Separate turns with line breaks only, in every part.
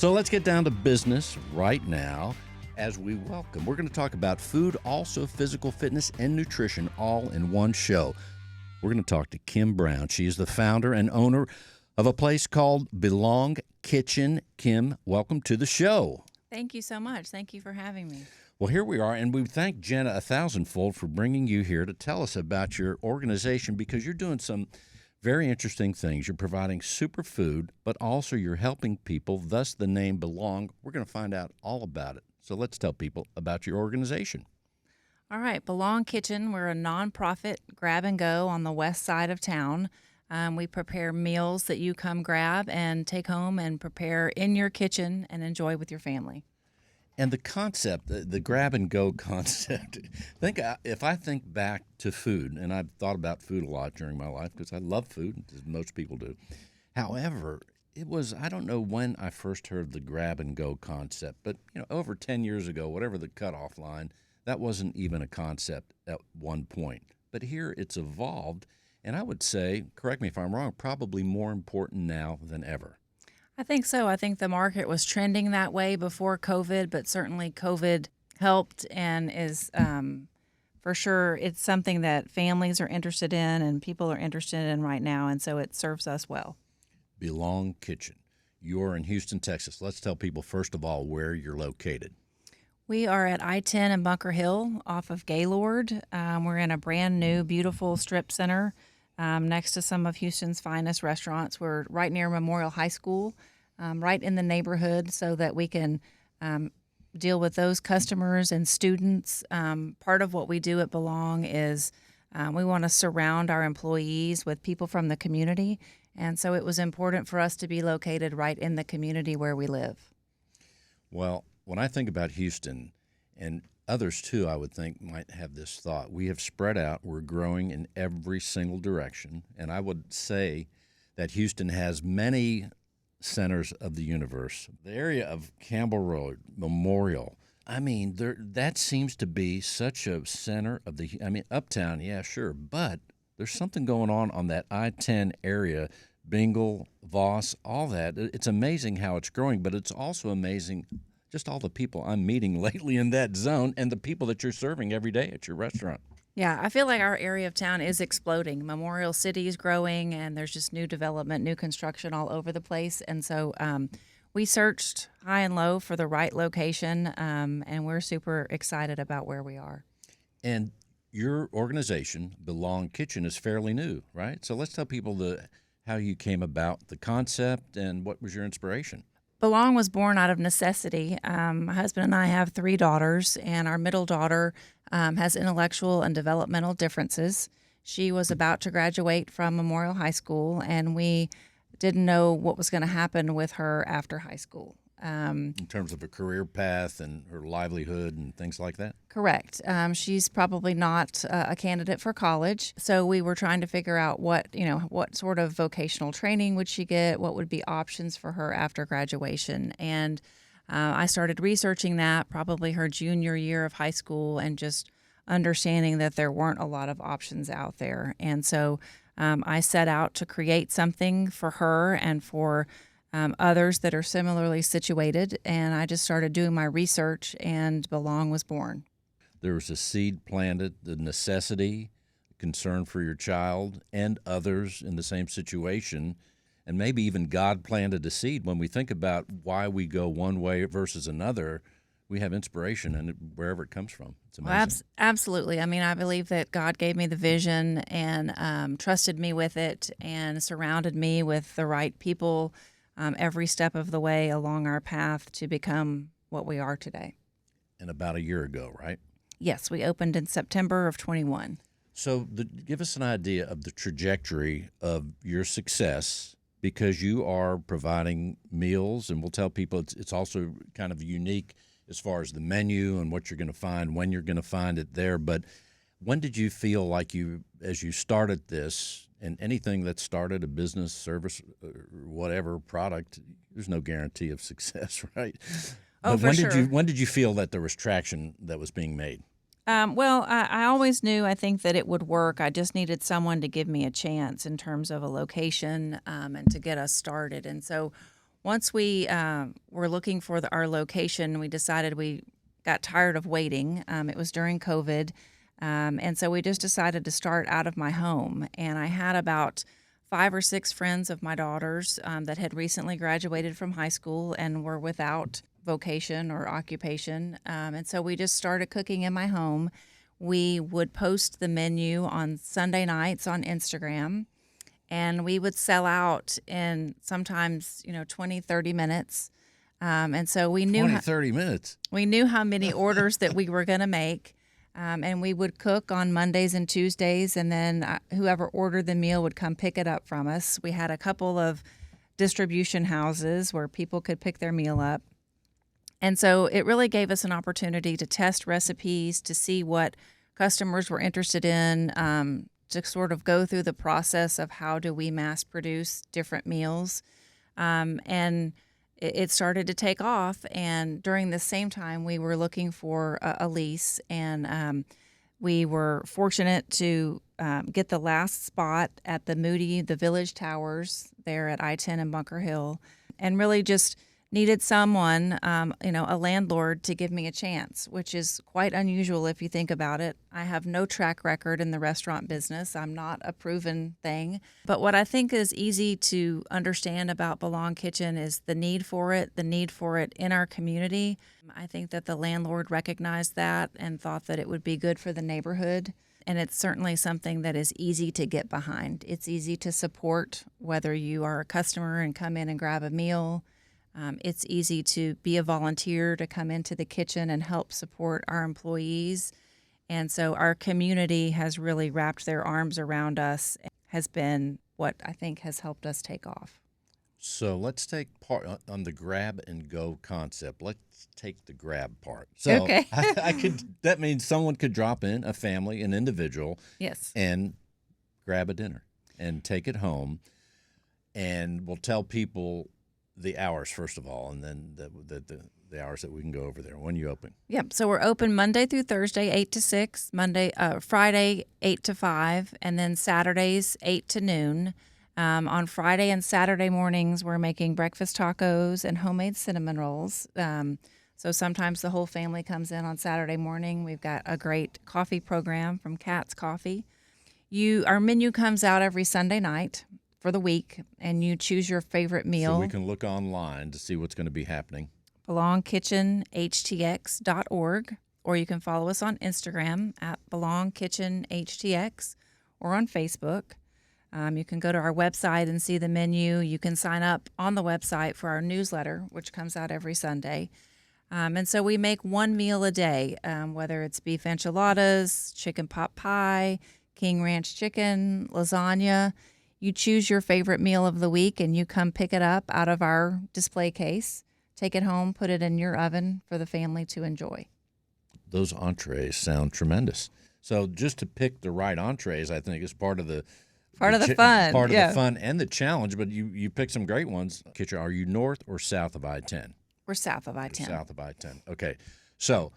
So let's get down to business right now as we welcome. We're going to talk about food, also physical fitness and nutrition, all in one show. We're going to talk to Kim Brown. She is the founder and owner of a place called Belong Kitchen. Kim, welcome to the show.
Thank you so much. Thank you for having me.
Well, here we are, and we thank Jenna a thousandfold for bringing you here to tell us about your organization, because you're doing some very interesting things. You're providing superfood, but also you're helping people, thus the name Belong. We're going to find out all about it. So let's tell people about your organization.
All right, Belong Kitchen. We're a nonprofit grab and go on the west side of town. We prepare meals that you come grab and take home and prepare in your kitchen and enjoy with your family.
And the concept, the grab and go concept, if I think back to food, and I've thought about food a lot during my life because I love food, as most people do. However, it was, I don't know when I first heard the grab and go concept, but over 10 years ago, whatever the cutoff line, that wasn't even a concept at one point. But here it's evolved, and I would say, correct me if I'm wrong, probably more important now than ever.
I think so. I think the market was trending that way before COVID, but certainly COVID helped and is for sure it's something that families are interested in and people are interested in right now, and so it serves us well.
Belong Kitchen. You're in Houston, Texas. Let's tell people, first of all, where you're located.
We are at I-10 in Bunker Hill off of Gaylord. We're in a brand new, beautiful strip center next to some of Houston's finest restaurants. We're right near Memorial High School, right in the neighborhood, so that we can deal with those customers and students. Part of what we do at Belong is we want to surround our employees with people from the community, and so it was important for us to be located right in the community where we live.
Well, when I think about Houston, and others too, I would think might have this thought, we have spread out, we're growing in every single direction, and I would say that Houston has many centers of the universe. The area of Campbell Road, Memorial, that seems to be such a center of Uptown, yeah, sure, but there's something going on that I-10 area, Bingle, Voss, all that. It's amazing how it's growing, but it's also amazing just all the people I'm meeting lately in that zone and the people that you're serving every day at your restaurant.
Yeah, I feel like our area of town is exploding. Memorial City is growing, and there's just new development, new construction all over the place. And so we searched high and low for the right location, and we're super excited about where we are.
And your organization, Belong Kitchen, is fairly new, right? So let's tell people how you came about the concept and what was your inspiration.
Belong was born out of necessity. My husband and I have 3 daughters, and our middle daughter has intellectual and developmental differences. She was about to graduate from Memorial High School, and we didn't know what was going to happen with her after high school.
In terms of a career path and her livelihood and things like that?
Correct. She's probably not a candidate for college. So we were trying to figure out what sort of vocational training would she get, what would be options for her after graduation. And I started researching that probably her junior year of high school and just understanding that there weren't a lot of options out there. And so I set out to create something for her and for others that are similarly situated, and I just started doing my research, and Belong was born.
There was a seed planted, the necessity, concern for your child and others in the same situation, and maybe even God planted a seed. When we think about why we go one way versus another, we have inspiration in it wherever it comes from. It's amazing.
Well, absolutely. I believe that God gave me the vision and trusted me with it and surrounded me with the right people every step of the way along our path to become what we are today.
And about a year ago, right?
Yes, we opened in September of 21.
So give us an idea of the trajectory of your success, because you are providing meals, and we'll tell people it's also kind of unique as far as the menu and what you're going to find, when you're going to find it there. But when did you feel like as you started this, and anything that started a business, service, or whatever product, there's no guarantee of success, right?
Oh, for sure.
When did you feel that there was traction that was being made?
Well, I always knew, I think, that it would work. I just needed someone to give me a chance in terms of a location and to get us started. And so once we were looking for our location, we decided we got tired of waiting. It was during COVID. And so we just decided to start out of my home. And I had about 5 or 6 friends of my daughter's that had recently graduated from high school and were without vocation or occupation. And so we just started cooking in my home. We would post the menu on Sunday nights on Instagram, and we would sell out in sometimes, 20, 30 minutes. And so we knew
30 minutes.
We knew how many orders that we were going to make. And we would cook on Mondays and Tuesdays, and then whoever ordered the meal would come pick it up from us. We had a couple of distribution houses where people could pick their meal up. And so it really gave us an opportunity to test recipes, to see what customers were interested in, to sort of go through the process of how do we mass produce different meals. And it started to take off. And during the same time, we were looking for a lease. And we were fortunate to get the last spot at the Village Towers there at I-10 in Bunker Hill, and really just needed someone, a landlord, to give me a chance, which is quite unusual if you think about it. I have no track record in the restaurant business. I'm not a proven thing. But what I think is easy to understand about Belong Kitchen is the need for it in our community. I think that the landlord recognized that and thought that it would be good for the neighborhood. And it's certainly something that is easy to get behind. It's easy to support, whether you are a customer and come in and grab a meal. It's easy to be a volunteer, to come into the kitchen and help support our employees. And so our community has really wrapped their arms around us, has been what I think has helped us take off.
So let's take part on the grab and go concept. Let's take the grab part. So
okay.
That means someone could drop in, a family, an individual,
yes,
and grab a dinner and take it home. And we'll tell people the hours first of all, and then the hours that we can go over there. When you open?
Yep. So we're open Monday through Thursday, 8 to 6. Friday, 8 to 5, and then Saturdays, 8 to noon. On Friday and Saturday mornings, we're making breakfast tacos and homemade cinnamon rolls. So sometimes the whole family comes in on Saturday morning. We've got a great coffee program from Cat's Coffee. Our menu comes out every Sunday night for the week, and you choose your favorite meal.
So we can look online to see what's going to be happening.
belongkitchenhtx.org, or you can follow us on Instagram at belongkitchenhtx, or on Facebook. You can go to our website and see the menu. You can sign up on the website for our newsletter, which comes out every Sunday. And so we make one meal a day, whether it's beef enchiladas, chicken pot pie, King Ranch chicken, lasagna. You choose your favorite meal of the week, and you come pick it up out of our display case, take it home, put it in your oven for the family to enjoy.
Those entrees sound tremendous. So just to pick the right entrees, I think, is part of the
fun.
The fun and the challenge. But you picked some great ones. Kitchen, are you north or south of I-10?
We're south of I-10.
South of I-10. Okay. So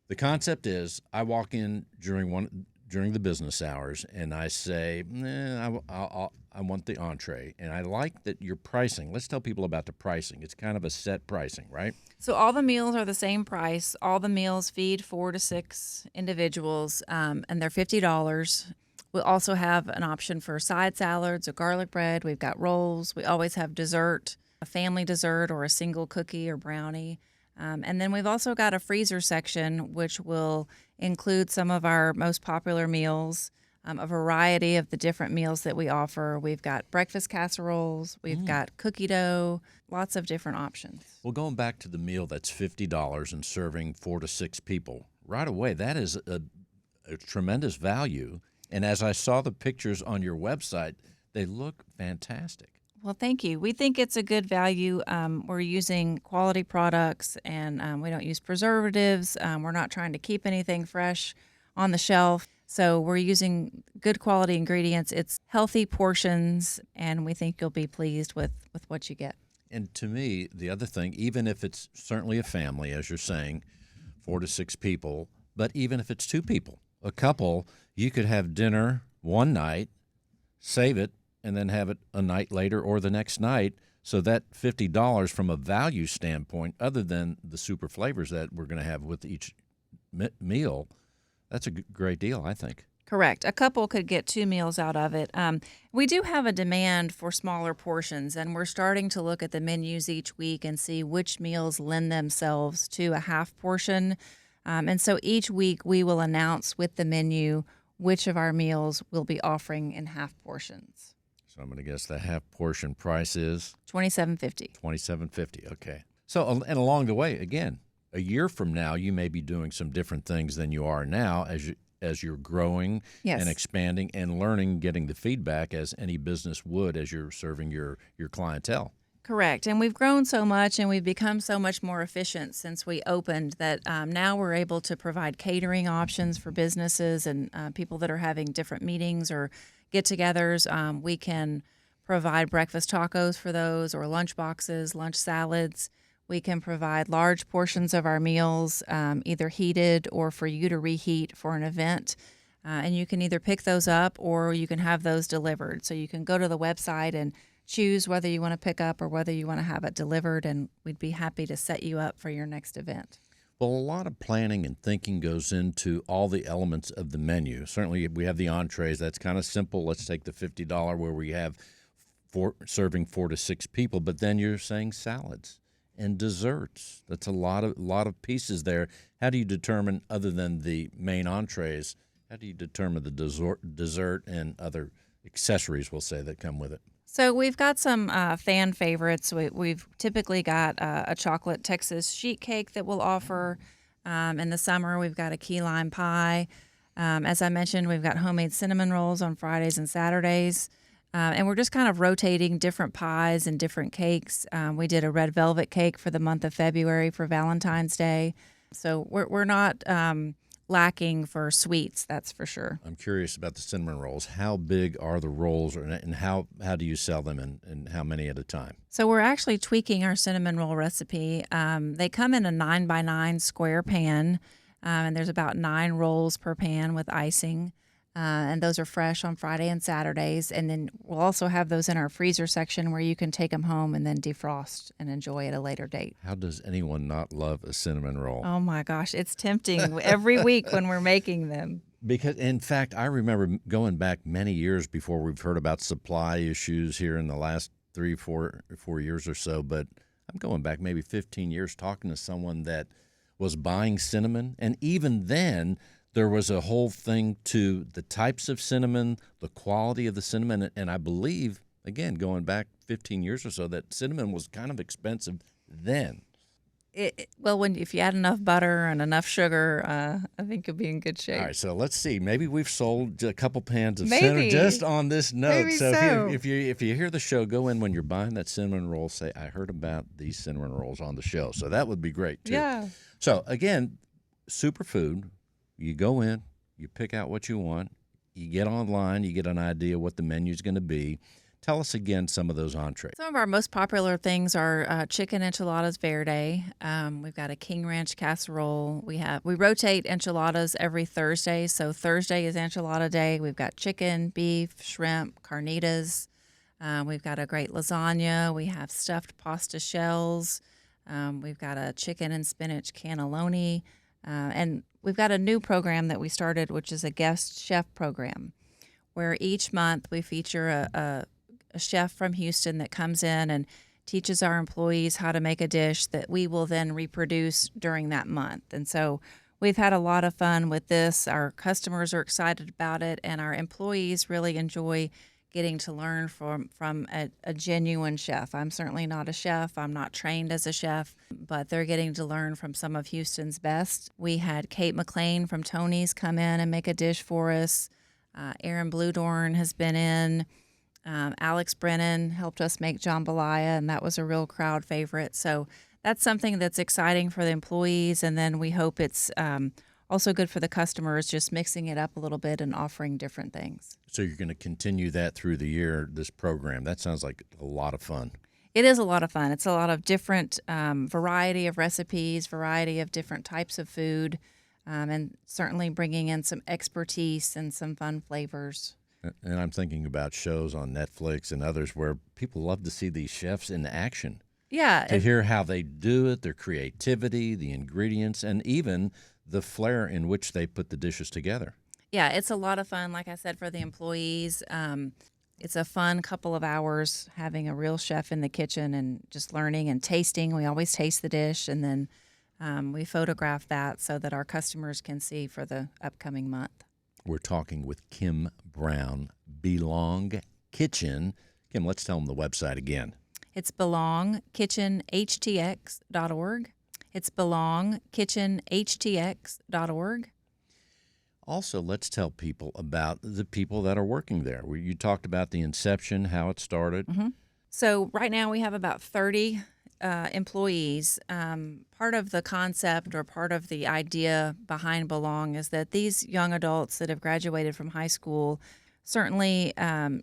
the concept is, I walk in during the business hours, and I say, I want the entree. And I like that your pricing. Let's tell people about the pricing. It's kind of a set pricing, right?
So all the meals are the same price. All the meals feed 4 to 6 individuals, and they're $50. We'll also have an option for side salads or garlic bread. We've got rolls. We always have dessert, a family dessert or a single cookie or brownie. And then we've also got a freezer section, which will include some of our most popular meals, a variety of the different meals that we offer. We've got breakfast casseroles. We've got cookie dough, lots of different options.
Well, going back to the meal that's $50 and serving 4 to 6 people, right away, that is a tremendous value. And as I saw the pictures on your website, they look fantastic.
Well, thank you. We think it's a good value. We're using quality products, and we don't use preservatives. We're not trying to keep anything fresh on the shelf. So we're using good quality ingredients. It's healthy portions, and we think you'll be pleased with what you get.
And to me, the other thing, even if it's certainly a family, as you're saying, 4 to 6 people, but even if it's 2 people, a couple, you could have dinner one night, save it, and then have it a night later or the next night So that $50 from a value standpoint, other than the super flavors that we're going to have with each meal, that's a great deal, I think.
Correct. A couple could get 2 meals out of it. We do have a demand for smaller portions, and we're starting to look at the menus each week and see which meals lend themselves to a half portion. And so each week we will announce with the menu which of our meals we'll be offering in half portions.
So I'm going to guess the half portion price is
$27.50.
$27.50. Okay. So, and along the way, again, a year from now, you may be doing some different things than you are now as you're growing
Yes.
and expanding and learning, getting the feedback as any business would as you're serving your clientele.
Correct. And we've grown so much and we've become so much more efficient since we opened that now we're able to provide catering options for businesses and people that are having different meetings or get-togethers. We can provide breakfast tacos for those or lunch boxes, lunch salads. We can provide large portions of our meals, either heated or for you to reheat for an event. And you can either pick those up or you can have those delivered. So you can go to the website and choose whether you want to pick up or whether you want to have it delivered, and we'd be happy to set you up for your next event.
Well, a lot of planning and thinking goes into all the elements of the menu. Certainly, we have the entrees. That's kind of simple. Let's take the $50 where we have serving 4 to 6 people. But then you're saying salads and desserts. That's a lot of pieces there. How do you determine, other than the main entrees, how do you determine the dessert and other accessories, we'll say, that come with it?
So we've got some fan favorites. We've typically got a chocolate Texas sheet cake that we'll offer. In the summer, we've got a key lime pie. As I mentioned, we've got homemade cinnamon rolls on Fridays and Saturdays. And we're just kind of rotating different pies and different cakes. We did a red velvet cake for the month of February for Valentine's Day. So we're not lacking for sweets, that's for sure.
I'm curious about the cinnamon rolls. How big are the rolls, and how do you sell them, and how many at a time?
So we're actually tweaking our cinnamon roll recipe. They come in a 9x9 square pan, and there's about 9 rolls per pan with icing. And those are fresh on Friday and Saturdays. And then we'll also have those in our freezer section where you can take them home and then defrost and enjoy at a later date.
How does anyone not love a cinnamon roll?
Oh my gosh, it's tempting every week when we're making them.
Because, in fact, I remember going back many years before we've heard about supply issues here in the last 4 years or so. But I'm going back maybe 15 years talking to someone that was buying cinnamon. And even then, there was a whole thing to the types of cinnamon, the quality of the cinnamon, and I believe, again, going back 15 years or so, that cinnamon was kind of expensive then.
If you add enough butter and enough sugar, I think you'll be in good shape.
All right, so let's see. Maybe we've sold a couple pans of
Maybe.
cinnamon just on this note.
Maybe
so
so.
If you hear the show, go in when you're buying that cinnamon roll, say, I heard about these cinnamon rolls on the show. So that would be great, too.
Yeah.
So, again, superfood. You go in, you pick out what you want, you get online, you get an idea what the menu's going to be. Tell us again some of those entrees.
Some of our most popular things are chicken enchiladas verde. We've got a King Ranch casserole. We rotate enchiladas every Thursday. So Thursday is enchilada day. We've got chicken, beef, shrimp, carnitas. We've got a great lasagna. We have stuffed pasta shells. We've got a chicken and spinach cannelloni. And we've got a new program that we started, which is a guest chef program, where each month we feature a chef from Houston that comes in and teaches our employees how to make a dish that we will then reproduce during that month. And so we've had a lot of fun with this. Our customers are excited about it, and our employees really enjoy getting to learn from a genuine chef. I'm certainly not a chef. I'm not trained as a chef, but they're getting to learn from some of Houston's best. We had Kate McLean from Tony's come in and make a dish for us. Aaron Bludorn has been in. Alex Brennan helped us make jambalaya, and that was a real crowd favorite. So that's something that's exciting for the employees, and then we hope it's also good for the customers, just mixing it up a little bit and offering different things.
So you're going to continue that through the year, this program. That sounds like a lot of fun.
It is a lot of fun. It's a lot of different variety of recipes, variety of different types of food, and certainly bringing in some expertise and some fun flavors.
And I'm thinking about shows on Netflix and others where people love to see these chefs in action,
Yeah,
to hear how they do it, their creativity, the ingredients, and even the flair in which they put the dishes together.
yeah, it's a lot of fun. Like I said, for the employees, it's a fun couple of hours having a real chef in the kitchen and just learning and tasting. We always taste the dish, and then we photograph that so that our customers can see for the upcoming month.
We're talking with Kim Brown, Belong Kitchen. Kim, let's tell them the website again.
It's belongkitchenhtx.org. It's belongkitchenhtx.org.
Also, let's tell people about the people that are working there. You talked about the inception, how it started.
Mm-hmm. So right now we have about 30 employees. Part of the concept or part of the idea behind Belong is that these young adults that have graduated from high school certainly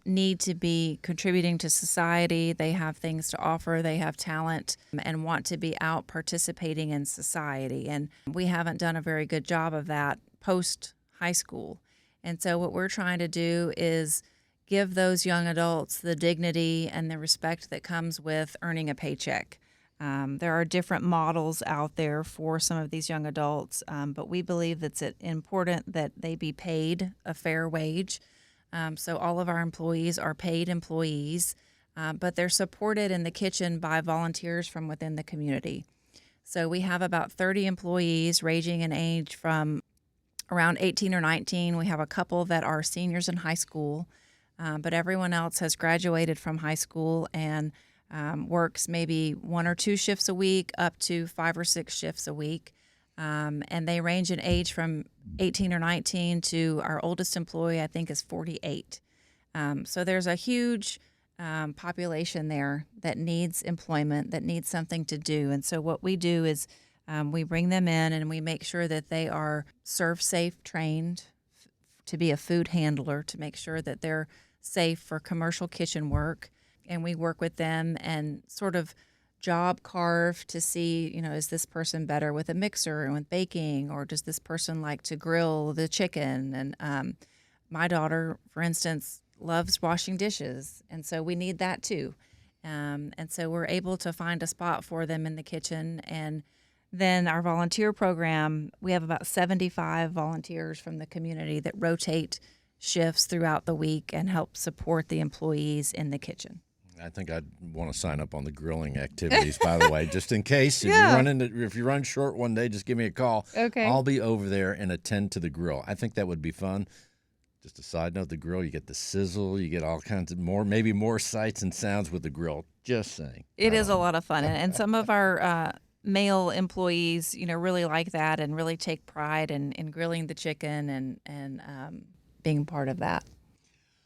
need to be contributing to society. They have things to offer. They have talent and want to be out participating in society. And we haven't done a very good job of that post high school. And so what we're trying to do is give those young adults the dignity and the respect that comes with earning a paycheck. There are different models out there for some of these young adults, but we believe that it's important that they be paid a fair wage. So all of our employees are paid employees, but they're supported in the kitchen by volunteers from within the community. So we have about 30 employees ranging in age from around 18 or 19. We have a couple that are seniors in high school, but everyone else has graduated from high school and works maybe 1 or 2 shifts a week up to 5 or 6 shifts a week. And they range in age from 18 or 19 to our oldest employee, I think, is 48. So there's a huge population there that needs employment, that needs something to do. And so what we do is we bring them in and we make sure that they are serve safe trained to be a food handler, to make sure that they're safe for commercial kitchen work. And we work with them and sort of job carve to see, is this person better with a mixer and with baking, or does this person like to grill the chicken? And my daughter, for instance, loves washing dishes, and so we need that too. And so we're able to find a spot for them in the kitchen. And then our volunteer program, we have about 75 volunteers from the community that rotate shifts throughout the week and help support the employees in the kitchen.
I think I'd want to sign up on the grilling activities, by the way, just in case.
Yeah.
If you run short one day, just give me a call.
Okay.
I'll be over there and attend to the grill. I think that would be fun. Just a side note, the grill, you get the sizzle, you get all kinds of maybe more sights and sounds with the grill. Just saying.
It is a lot of fun. And some of our male employees, really like that and really take pride in grilling the chicken and being part of that.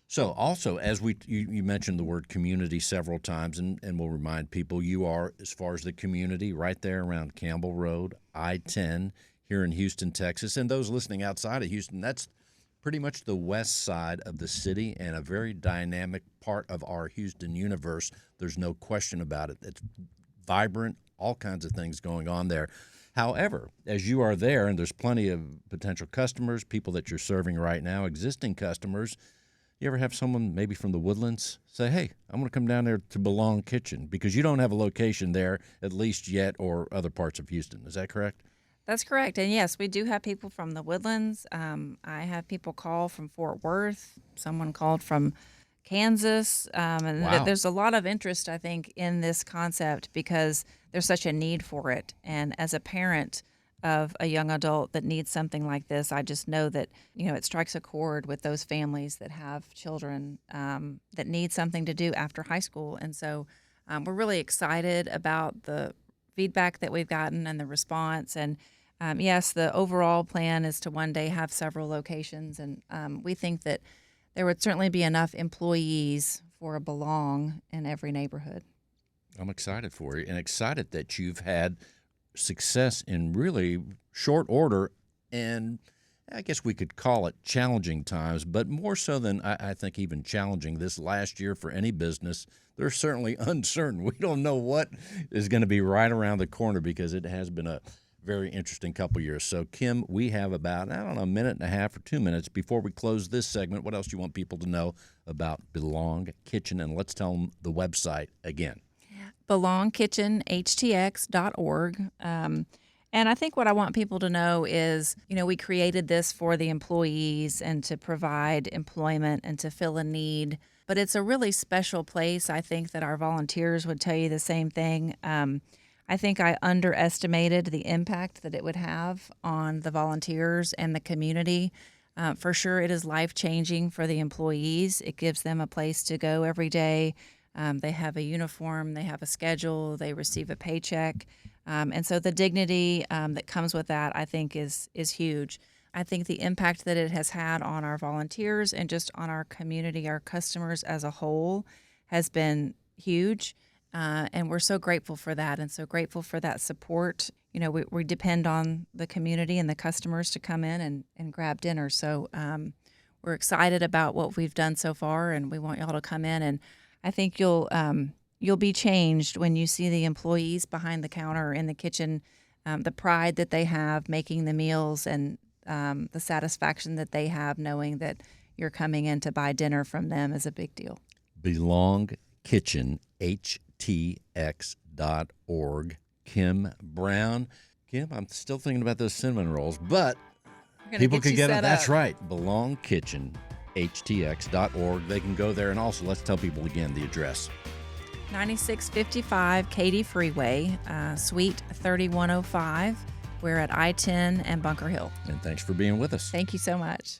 So also, as you mentioned the word community several times, and we'll remind people, you are, as far as the community, right there around Campbell Road, I-10, here in Houston, Texas. And those listening outside of Houston, that's pretty much the west side of the city and a very dynamic part of our Houston universe. There's no question about it. It's vibrant, all kinds of things going on there. However, as you are there, and there's plenty of potential customers, people that you're serving right now, existing customers, you ever have someone maybe from the Woodlands say, hey, I'm going to come down there to Belong Kitchen, because you don't have a location there, at least yet, or other parts of Houston. Is that correct?
That's correct. And yes, we do have people from the Woodlands. I have people call from Fort Worth. Someone called from Kansas. And
Wow.
there's a lot of interest, I think, in this concept because there's such a need for it. And as a parent of a young adult that needs something like this, I just know that, it strikes a chord with those families that have children that need something to do after high school. And so we're really excited about the feedback that we've gotten and the response. And yes, the overall plan is to one day have several locations. And we think that there would certainly be enough employees for a Belong in every neighborhood.
I'm excited for you, and excited that you've had success in really short order, and I guess we could call it challenging times, but more so than I think even challenging this last year for any business. They're certainly uncertain. We don't know what is going to be right around the corner, because it has been a very interesting couple years. So, Kim, we have about, a minute and a half or 2 minutes before we close this segment. What else do you want people to know about Belong Kitchen? And let's tell them the website again.
belongkitchenhtx.org. And I think what I want people to know is, we created this for the employees and to provide employment and to fill a need. But it's a really special place. I think that our volunteers would tell you the same thing. I think I underestimated the impact that it would have on the volunteers and the community. For sure, it is life-changing for the employees. It gives them a place to go every day. They have a uniform, they have a schedule, they receive a paycheck. And so the dignity that comes with that, I think, is huge. I think the impact that it has had on our volunteers and just on our community, our customers as a whole, has been huge. And we're so grateful for that and so grateful for that support. We depend on the community and the customers to come in and grab dinner. So we're excited about what we've done so far, and we want y'all to come in. And I think you'll be changed when you see the employees behind the counter or in the kitchen, the pride that they have making the meals and the satisfaction that they have knowing that you're coming in to buy dinner from them is a big deal.
BelongKitchenHTX.org. Kim Brown. Kim, I'm still thinking about those cinnamon rolls, but people can get it. That's right. BelongKitchenHTX.org. They can go there. And also, let's tell people again the address.
9655 Katy Freeway, Suite 3105. We're at I-10 and Bunker Hill.
And thanks for being with us.
Thank you so much.